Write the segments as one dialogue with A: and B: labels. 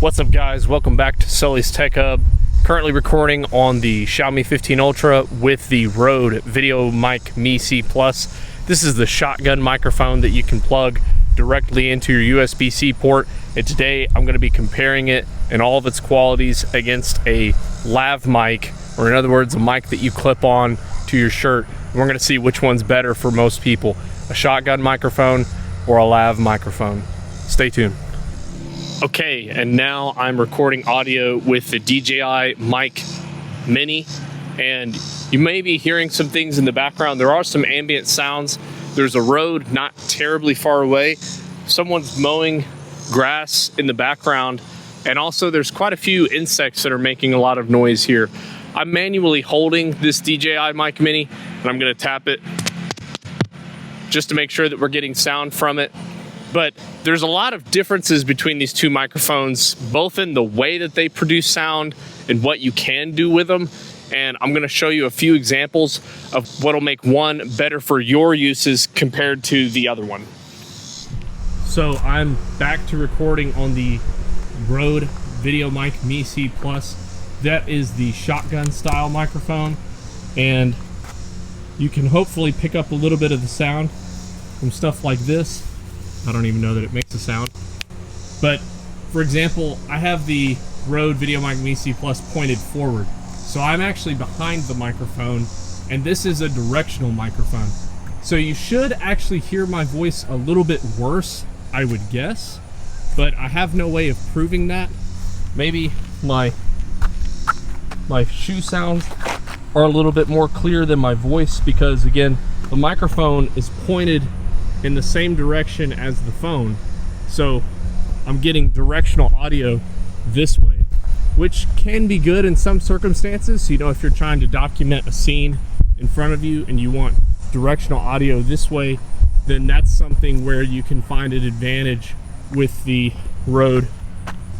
A: What's up, guys? Welcome back to Sully's Tech Hub. Currently recording on the Xiaomi 15 Ultra with the RODE VideoMic Me C Plus. This is the shotgun microphone that you can plug directly into your USB-C port. And today I'm going to be comparing it and all of its qualities against a lav mic, or in other words, a mic that you clip on to your shirt. And we're going to see which one's better for most people, a shotgun microphone or a lav microphone. Stay tuned. Okay, and now I'm recording audio with the DJI Mic Mini, and you may be hearing some things in the background. There are some ambient sounds. There's a road not terribly far away. Someone's mowing grass in the background, and also there's quite a few insects that are making a lot of noise here. I'm manually holding this DJI Mic Mini, and I'm gonna tap it just to make sure that we're getting sound from it. But there's a lot of differences between these two microphones, both in the way that they produce sound and what you can do with them. And I'm gonna show you a few examples of what'll make one better for your uses compared to the other one. So I'm back to recording on the RODE VideoMic Me C Plus. That is the shotgun style microphone. And you can hopefully pick up a little bit of the sound from stuff like this. I don't even know that it makes a sound. But for example, I have the RODE VideoMic Me C Plus pointed forward. So I'm actually behind the microphone, and this is a directional microphone. So you should actually hear my voice a little bit worse, I would guess, but I have no way of proving that. Maybe my shoe sounds are a little bit more clear than my voice, because again, the microphone is pointed in the same direction as the phone, so I'm getting directional audio this way, which can be good in some circumstances. So, you know, if you're trying to document a scene in front of you and you want directional audio this way, then that's something where you can find an advantage with the RODE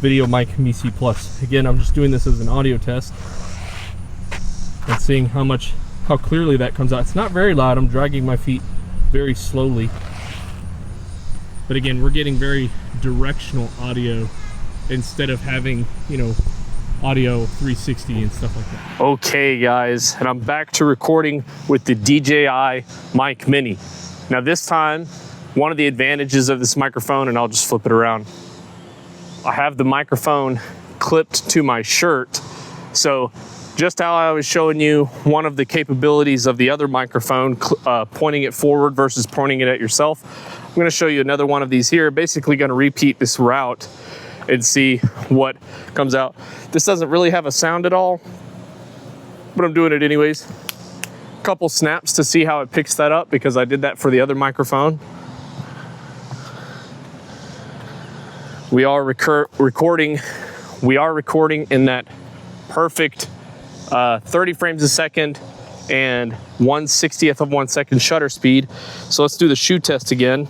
A: VideoMic Me C Plus. Again, I'm just doing this as an audio test and seeing how clearly that comes out. It's not very loud. I'm dragging my feet very slowly, but again, we're getting very directional audio instead of having, you know, audio 360 and stuff like that. Okay, guys, and I'm back to recording with the DJI Mic Mini. Now this time, one of the advantages of this microphone, and I'll just flip it around, I have the microphone clipped to my shirt. So just how I was showing you one of the capabilities of the other microphone, pointing it forward versus pointing it at yourself, I'm gonna show you another one of these here. Basically gonna repeat this route and see what comes out. This doesn't really have a sound at all, but I'm doing it anyways. Couple snaps to see how it picks that up, because I did that for the other microphone. We are recording in that perfect 30 frames a second and 1/60th of 1 second shutter speed. So let's do the shoe test again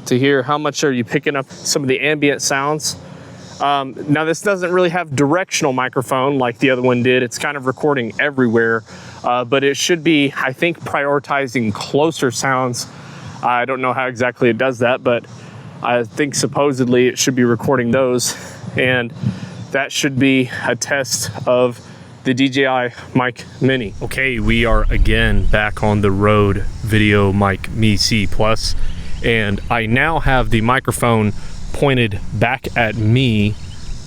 A: to hear how much are you picking up some of the ambient sounds. Now this doesn't really have directional microphone like the other one did. It's kind of recording everywhere, but it should be, I think, prioritizing closer sounds. I don't know how exactly it does that, but I think supposedly it should be recording those, and that should be a test of the DJI Mic Mini. Okay, we are again back on the RODE VideoMic Me C Plus, and I now have the microphone pointed back at me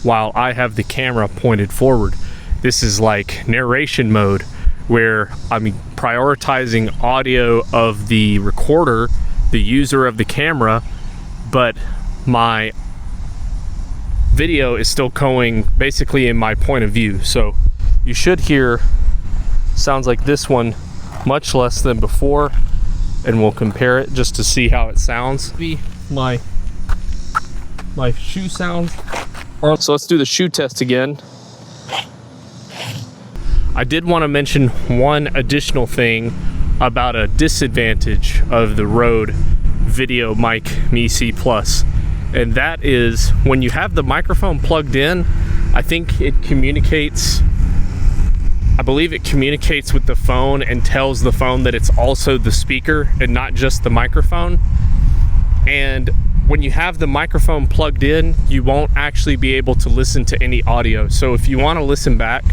A: while I have the camera pointed forward. This is like narration mode, where I'm prioritizing audio of the recorder, the user of the camera, but my video is still going basically in my point of view. So you should hear sounds like this one much less than before, and we'll compare it just to see how it sounds. My shoe sounds are, so let's do the shoe test again. I did want to mention one additional thing about a disadvantage of the RODE VideoMic Me C Plus, and that is when you have the microphone plugged in, I think it communicates, I believe it communicates with the phone and tells the phone that it's also the speaker and not just the microphone. And when you have the microphone plugged in, you won't actually be able to listen to any audio. So if you want to listen back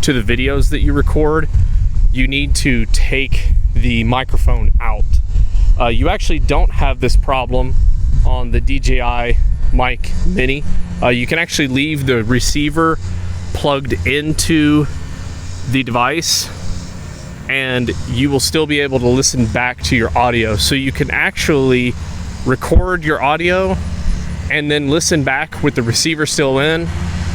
A: to the videos that you record, you need to take the microphone out. You actually don't have this problem on the DJI Mic Mini. You can actually leave the receiver plugged into the device and you will still be able to listen back to your audio. So you can actually record your audio and then listen back with the receiver still in.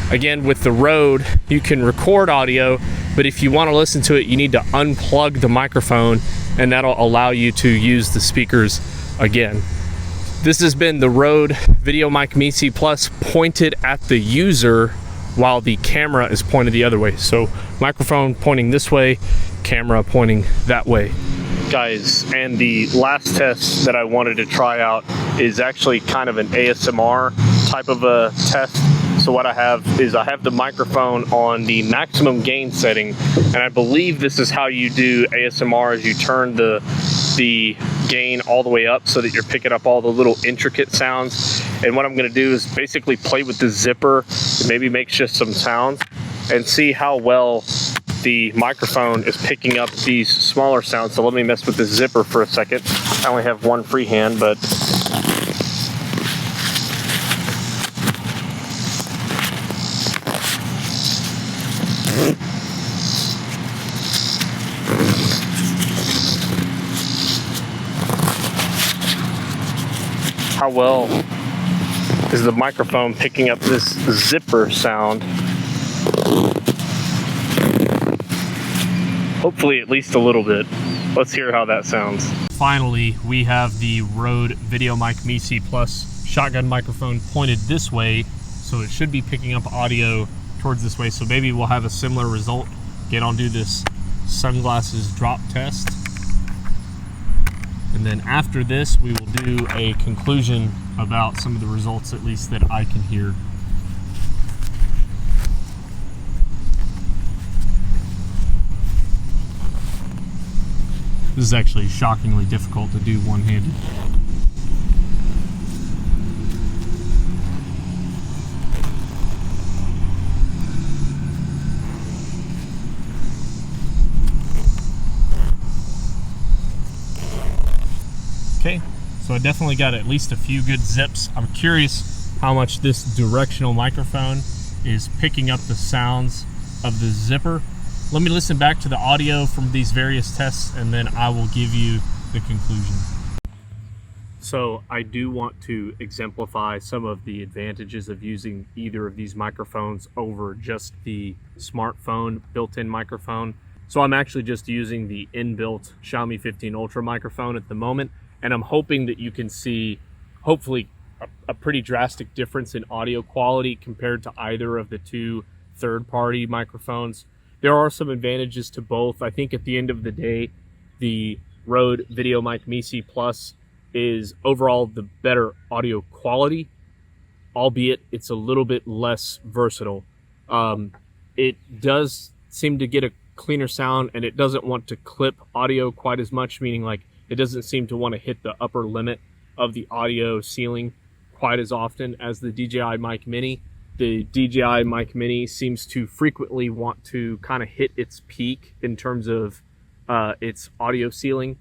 A: Again, with the Rode, you can record audio, but if you want to listen to it, you need to unplug the microphone, and that'll allow you to use the speakers again. This has been the RODE VideoMic Me C Plus pointed at the user while the camera is pointed the other way. So microphone pointing this way, camera pointing that way. Guys, and the last test that I wanted to try out is actually kind of an ASMR type of a test. So what I have is I have the microphone on the maximum gain setting, and I believe this is how you do ASMR, is you turn the gain all the way up so that you're picking up all the little intricate sounds. And what I'm going to do is basically play with the zipper and maybe make just some sounds and see how well the microphone is picking up these smaller sounds. So let me mess with the zipper for a second. I only have one free hand, but how well is the microphone picking up this zipper sound? Hopefully at least a little bit. Let's hear how that sounds. Finally, we have the RODE VideoMic Me C Plus shotgun microphone pointed this way, so it should be picking up audio towards this way. So maybe we'll have a similar result. Again, I'll do this sunglasses drop test. And then after this, we will do a conclusion about some of the results, at least that I can hear. This is actually shockingly difficult to do one-handed. Okay, so I definitely got at least a few good zips. I'm curious how much this directional microphone is picking up the sounds of the zipper. Let me listen back to the audio from these various tests and then I will give you the conclusion. So I do want to exemplify some of the advantages of using either of these microphones over just the smartphone built-in microphone. So I'm actually just using the inbuilt Xiaomi 15 Ultra microphone at the moment, and I'm hoping that you can see, hopefully, a pretty drastic difference in audio quality compared to either of the two third-party microphones. There are some advantages to both. I think at the end of the day, the RODE VideoMic Me C Plus is overall the better audio quality, albeit it's a little bit less versatile. It does seem to get a cleaner sound, and it doesn't want to clip audio quite as much, meaning like it doesn't seem to want to hit the upper limit of the audio ceiling quite as often as the DJI Mic Mini. The DJI Mic Mini seems to frequently want to kind of hit its peak in terms of its audio ceiling.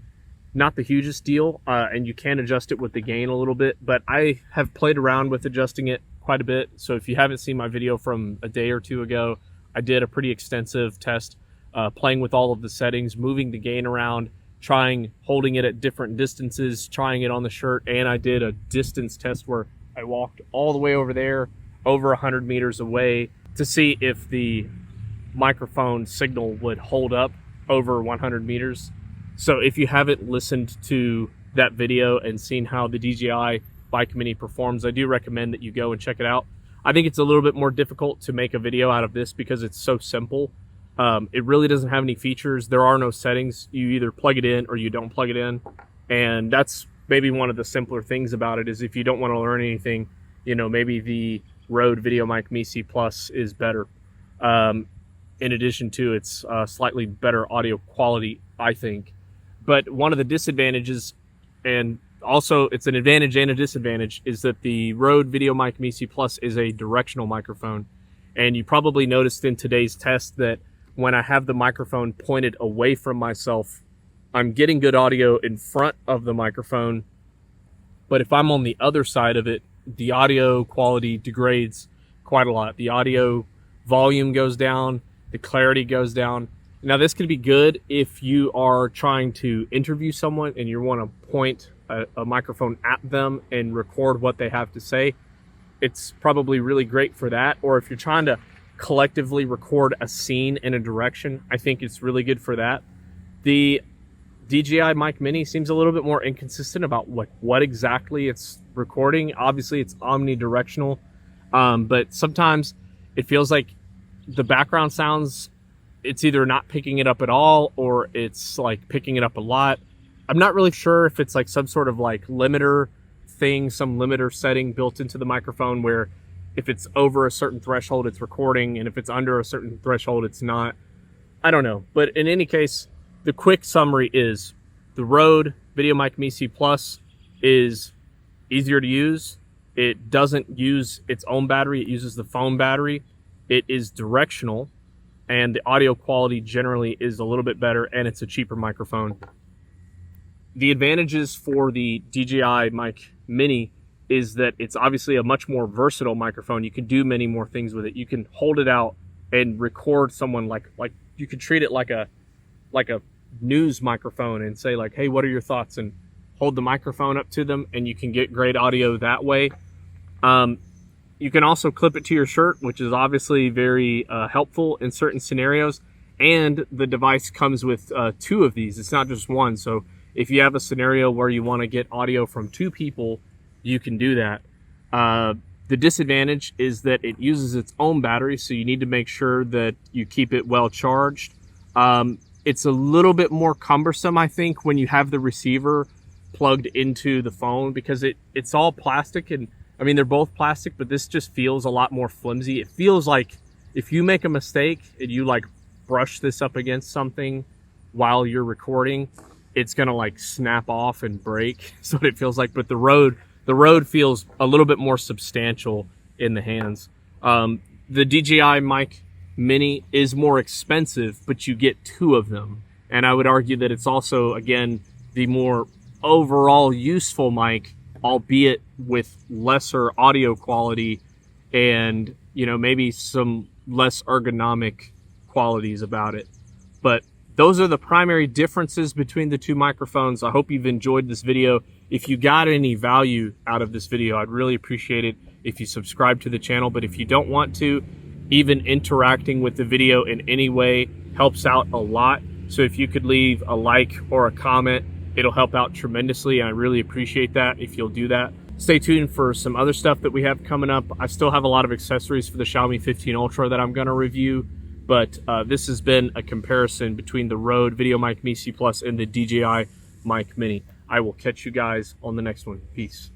A: Not the hugest deal, and you can adjust it with the gain a little bit, but I have played around with adjusting it quite a bit. So if you haven't seen my video from a day or two ago, I did a pretty extensive test playing with all of the settings, moving the gain around, holding it at different distances, trying it on the shirt, and I did a distance test where I walked all the way over there, over 100 meters away, to see if the microphone signal would hold up over 100 meters. So if you haven't listened to that video and seen how the DJI Mic Mini performs, I do recommend that you go and check it out. I think it's a little bit more difficult to make a video out of this because it's so simple. It really doesn't have any features. There are no settings. You either plug it in or you don't plug it in. And that's maybe one of the simpler things about it, is if you don't want to learn anything, you know, maybe the RODE VideoMic Me C Plus is better. In addition to its slightly better audio quality, I think. But one of the disadvantages, and also, it's an advantage and a disadvantage, is that the RODE VideoMic Me C Plus is a directional microphone. And you probably noticed in today's test that when I have the microphone pointed away from myself, I'm getting good audio in front of the microphone. But if I'm on the other side of it, the audio quality degrades quite a lot. The audio volume goes down, the clarity goes down. Now, this can be good if you are trying to interview someone and you want to point a microphone at them and record what they have to say. It's probably really great for that. Or if you're trying to collectively record a scene in a direction, I think it's really good for that. The DJI Mic Mini seems a little bit more inconsistent about what exactly it's recording. Obviously, it's omnidirectional, but sometimes it feels like the background sounds, it's either not picking it up at all or it's like picking it up a lot. I'm not really sure if it's like some sort of like limiter thing, some limiter setting built into the microphone where if it's over a certain threshold, it's recording, and if it's under a certain threshold, it's not. I don't know. But in any case, the quick summary is the RODE VideoMic Me C Plus is easier to use. It doesn't use its own battery. It uses the phone battery. It is directional, and the audio quality generally is a little bit better, and it's a cheaper microphone. The advantages for the DJI Mic Mini is that it's obviously a much more versatile microphone. You can do many more things with it. You can hold it out and record someone like you could treat it like a news microphone and say like, hey, what are your thoughts? And hold the microphone up to them, and you can get great audio that way. You can also clip it to your shirt, which is obviously very helpful in certain scenarios. And the device comes with 2 of these. It's not just one. So if you have a scenario where you want to get audio from 2 people, you can do that. The disadvantage is that it uses its own battery, so you need to make sure that you keep it well charged. It's a little bit more cumbersome, I think, when you have the receiver plugged into the phone, because it's all plastic, and I mean, they're both plastic, but this just feels a lot more flimsy. It feels like if you make a mistake and you like brush this up against something while you're recording, it's gonna like snap off and break. So it feels like, but the RODE feels a little bit more substantial in the hands. The DJI Mic Mini is more expensive, but you get 2 of them. And I would argue that it's also, again, the more overall useful mic, albeit with lesser audio quality and, you know, maybe some less ergonomic qualities about it. But those are the primary differences between the 2 microphones. I hope you've enjoyed this video. If you got any value out of this video, I'd really appreciate it if you subscribe to the channel. But if you don't want to, even interacting with the video in any way helps out a lot. So if you could leave a like or a comment, it'll help out tremendously, and I really appreciate that if you'll do that. Stay tuned for some other stuff that we have coming up. I still have a lot of accessories for the Xiaomi 15 Ultra that I'm going to review, but this has been a comparison between the RODE VideoMic Me C Plus and the DJI Mic Mini. I will catch you guys on the next one. Peace.